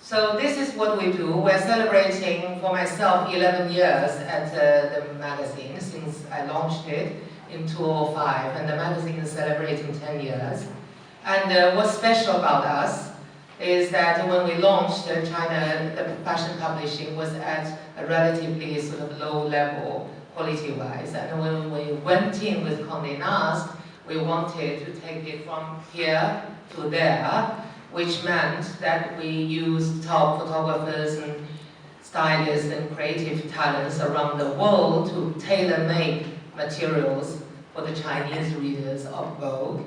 So this is what we do. We're celebrating, for myself, 11 years at the magazine since I launched it in 2005, and the magazine is celebrating 10 years. And what's special about us is that when we launched China, the fashion publishing was at a relatively sort of low level, quality-wise. And when we went in with Condé Nast, we wanted to take it from here to there, which meant that we used top photographers and stylists and creative talents around the world to tailor-make materials for the Chinese readers of Vogue.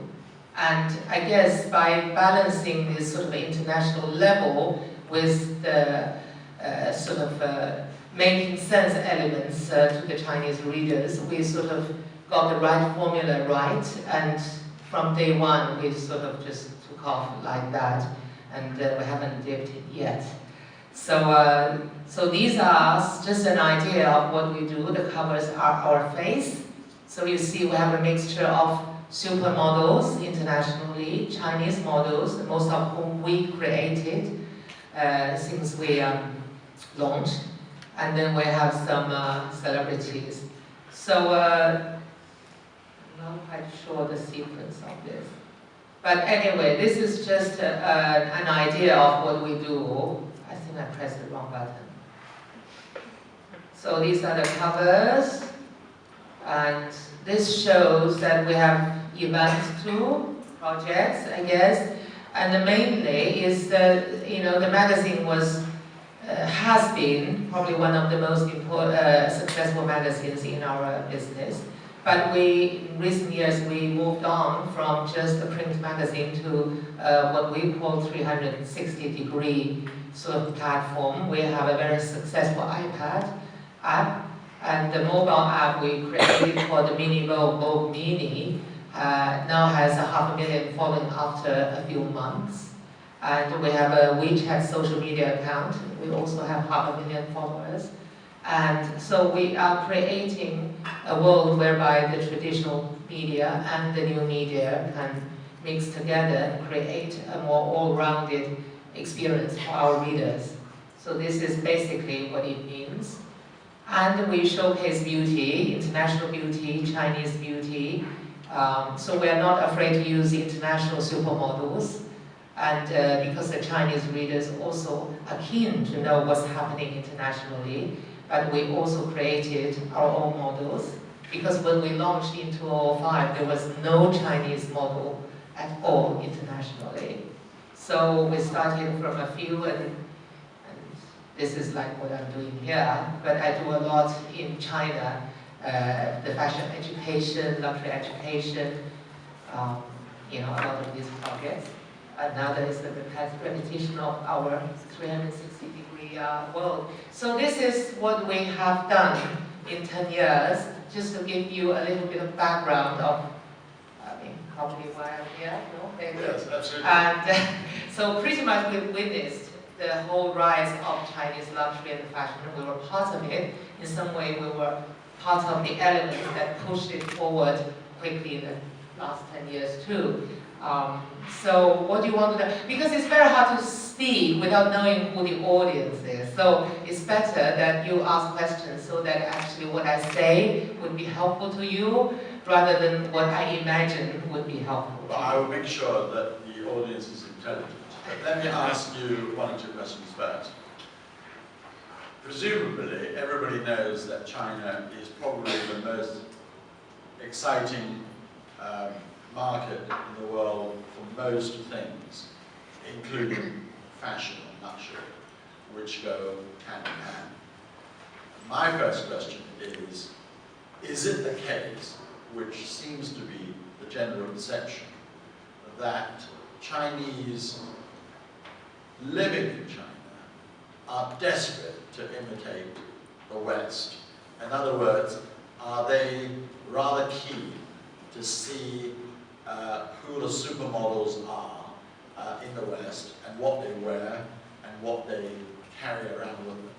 And I guess by balancing this sort of international level with the making sense elements to the Chinese readers, we sort of got the right formula right, and from day one we sort of just took off like that, and we haven't dipped it yet. So, so these are just an idea of what we do. The covers are our face. So you see we have a mixture of supermodels internationally, Chinese models, most of whom we created since we launched. And then we have some celebrities. So I'm not quite sure the sequence of this. But anyway, this is just an idea of what we do. I think I pressed the wrong button. So these are the covers. And this shows that we have events too, projects, I guess. And mainly is that, you know, the magazine was, has been probably one of the most important, successful magazines in our business. But in recent years, we moved on from just a print magazine to what we call 360-degree sort of platform. We have a very successful iPad app, and the mobile app we created called the Mini Vogue, Vogue Mini, now has 500,000 following after a few months. And we have a WeChat social media account. We also have 500,000 followers. And so we are creating a world whereby the traditional media and the new media can mix together and create a more all-rounded experience for our readers. So this is basically what it means. And we showcase beauty, international beauty, Chinese beauty. So we are not afraid to use international supermodels. And because the Chinese readers also are keen to know what's happening internationally, but we also created our own models. Because when we launched in 2005, there was no Chinese model at all internationally. So we started from a few, and this is like what I'm doing here, but I do a lot in China, the fashion education, luxury education, you know, a lot of these projects. Another is the repetition of our 360-degree world. So this is what we have done in 10 years, just to give you a little bit of background of, I mean, probably why I'm here, no? Maybe. Yes, absolutely. And so pretty much we've witnessed the whole rise of Chinese luxury and fashion. We were part of it. In some way, we were part of the elements that pushed it forward quickly in the last 10 years too. So what do you want to do? Because it's very hard to speak without knowing who the audience is. So it's better that you ask questions so that actually what I say would be helpful to you rather than what I imagine would be helpful. Well, I will make sure that the audience is intelligent. But let me ask you one or two questions first. Presumably, everybody knows that China is probably the most exciting market in the world for most things, including fashion and luxury, which go hand in hand. My first question is it the case, which seems to be the general perception, that Chinese living in China are desperate to imitate the West? In other words, are they rather keen to see who the supermodels are in the West and what they wear and what they carry around with them?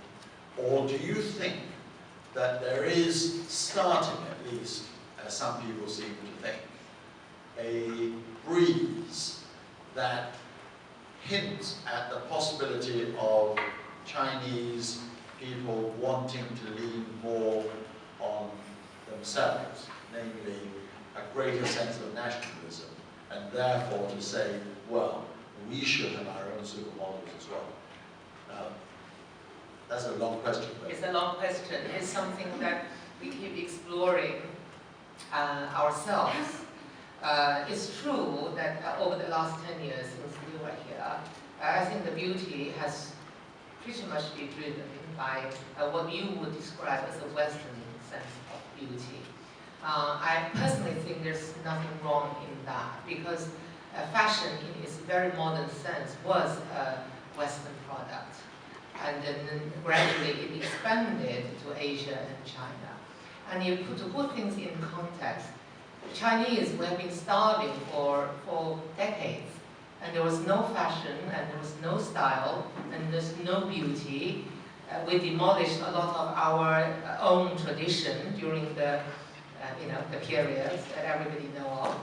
Or do you think that there is starting, at least, as some people seem to think, a breeze that hints at the possibility of Chinese people wanting to lean more on themselves, namely a greater sense of nationalism, and therefore to say, well, we should have our own supermodels as well. That's a long question. It's a long question. It's something that we keep exploring ourselves. It's true that over the last 10 years since we were here, I think the beauty has pretty much been driven by what you would describe as a Western sense of beauty. I personally think there's nothing wrong in that, because fashion in its very modern sense was a Western product. And then gradually it expanded to Asia and China. And to put things in context, the Chinese, we have been starving for decades. And there was no fashion, and there was no style, and there's no beauty. We demolished a lot of our own tradition during the periods that everybody know of.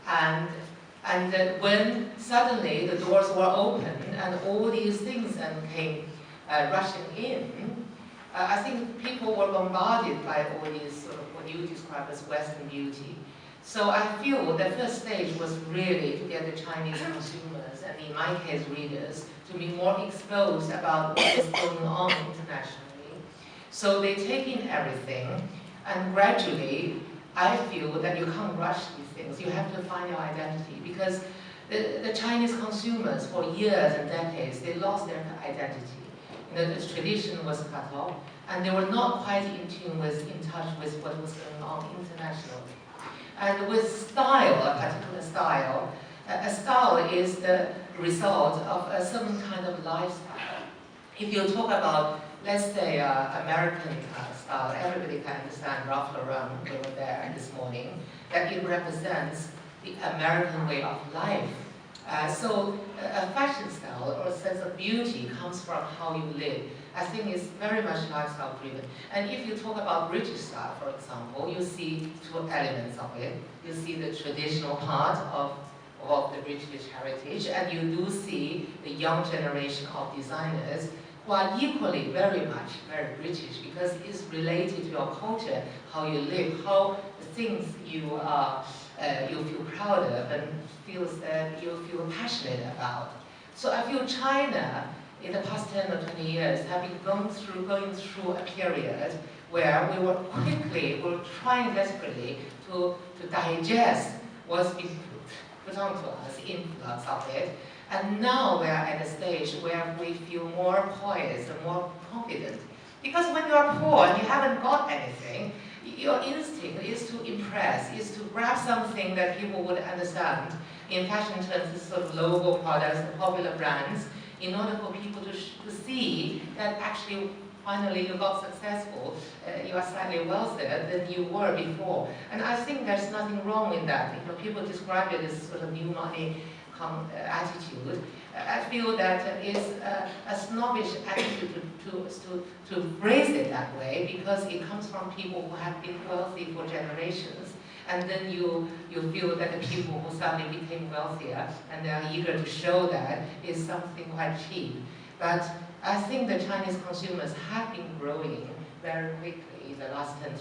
And when suddenly the doors were opened and all these things came rushing in, I think people were bombarded by all these sort of what you describe as Western beauty. So I feel the first stage was really to get the Chinese consumers, and in my case readers, to be more exposed about what is going on internationally. So they take in everything, and gradually I feel that you can't rush these things. You have to find your identity, because the Chinese consumers for years and decades, they lost their identity. The tradition was cut off, and they were not quite in touch with what was going on internationally. And with style, a particular style, a style is the result of a certain kind of lifestyle. If you talk about, let's say, American style, everybody can understand Ralph Lauren, we were there this morning, that it represents the American way of life. So a fashion style or a sense of beauty comes from how you live. I think it's very much lifestyle driven. And if you talk about British style, for example, you see two elements of it. You see the traditional part of the British heritage, and you do see the young generation of designers who are equally very British, because it's related to your culture, how you live, how the things you feel proud of and feels that you feel passionate about. So I feel China, in the past 10 or 20 years, have been going through a period where we were trying desperately to digest what's been put onto us, influx of it. And now we are at a stage where we feel more poised and more confident. Because when you are poor and you haven't got anything, your instinct is to impress, is to grab something that people would understand. In fashion terms, this sort of logo products, the popular brands, in order for people to see that actually finally you got successful, you are slightly wealthier than you were before. And I think there's nothing wrong in that. People describe it as sort of new money attitude. I feel that it's a snobbish attitude to phrase it that way, because it comes from people who have been wealthy for generations. And then you feel that the people who suddenly became wealthier and they are eager to show that is something quite cheap. But I think the Chinese consumers have been growing very quickly in the last 10,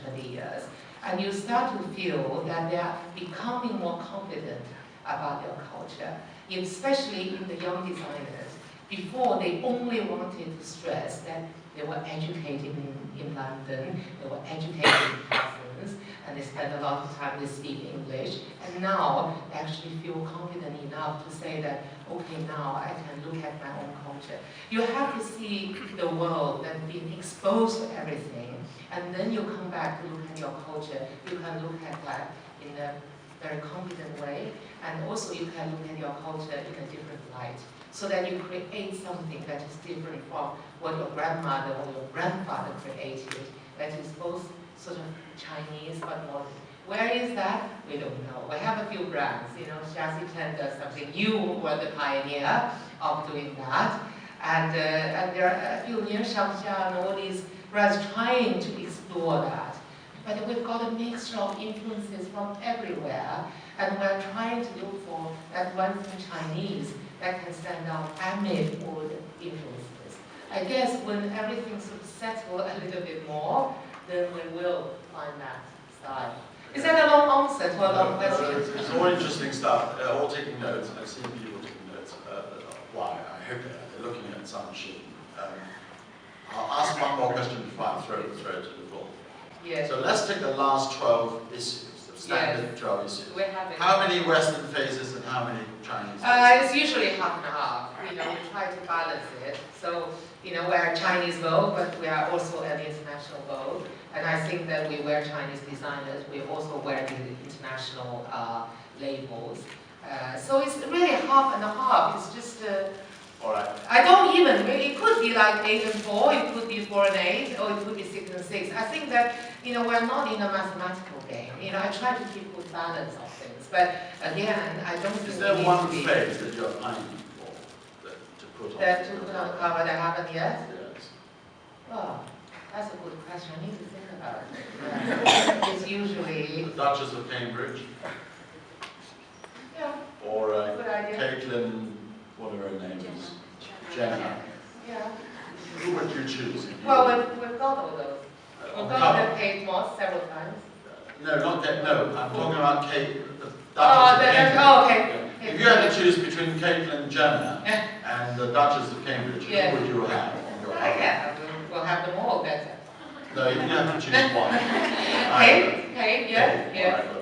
20 years. And you start to feel that they are becoming more confident about their culture, especially in the young designers. Before, they only wanted to stress that they were educated in London, they were educated in Brussels, and they spent a lot of time to speak English. And now they actually feel confident enough to say that, okay, now I can look at my own culture. You have to see the world and being exposed to everything, and then you come back to look at your culture. You can look at that in a very confident way, and also you can look at your culture in a different light, so that you create something that is different from what your grandmother or your grandfather created, that is both sort of Chinese but modern. Where is that? We don't know. We have a few brands, Xiaxi Chen does something. You were the pioneer of doing that. And there are a few near Shangxia and all these brands trying to explore that. But we've got a mixture of influences from everywhere, and we're trying to look for that one thing Chinese that can stand out amid all the influences. I guess when everything sort of settles a little bit more, then we will find that style. Is that a long answer to a long question? It's all interesting stuff. All taking notes. I've seen people taking notes. Why? I hope they're looking at some machine. I'll ask one more question before I throw it to the floor. Yes. So let's take the last 12 issues, the standard 12 issues. We have it. How many Western faces and how many Chinese faces? It's usually half and half. You know, we try to balance it. So, you know, we're Chinese Vogue, but we are also an international Vogue. And I think that we wear Chinese designers. We also wear the international labels. So it's really half and half. It's just. All right. I don't even really. It could be like 8 and 4. It could be 4 and 8, or it could be 6 and 6. I think that, you know, we're not in a mathematical game. You know, I try to keep good balance of things. But again, I don't think. Is there one phase that you're planning for to put on? That to put on cover that happened yet? Yes. Well, that's a good question. I need to think about it. It's usually. The Duchess of Cambridge. Yeah. Or Good idea. Caitlin, whatever her name is. Jenna. Yeah. Who would you choose? Well, we've got all those. We've On got cover. the Kate Moss several times. No, not Kate. No, I'm talking about Kate, the Duchess Oh, of Cambridge. okay. Yeah. If you had to choose between Caitlin Jenner and the Duchess of Cambridge, Yeah. who would you have on your cover? Yeah, we'll have them all better. No, you have to choose one. Kate, yeah, Kate, yeah. all right.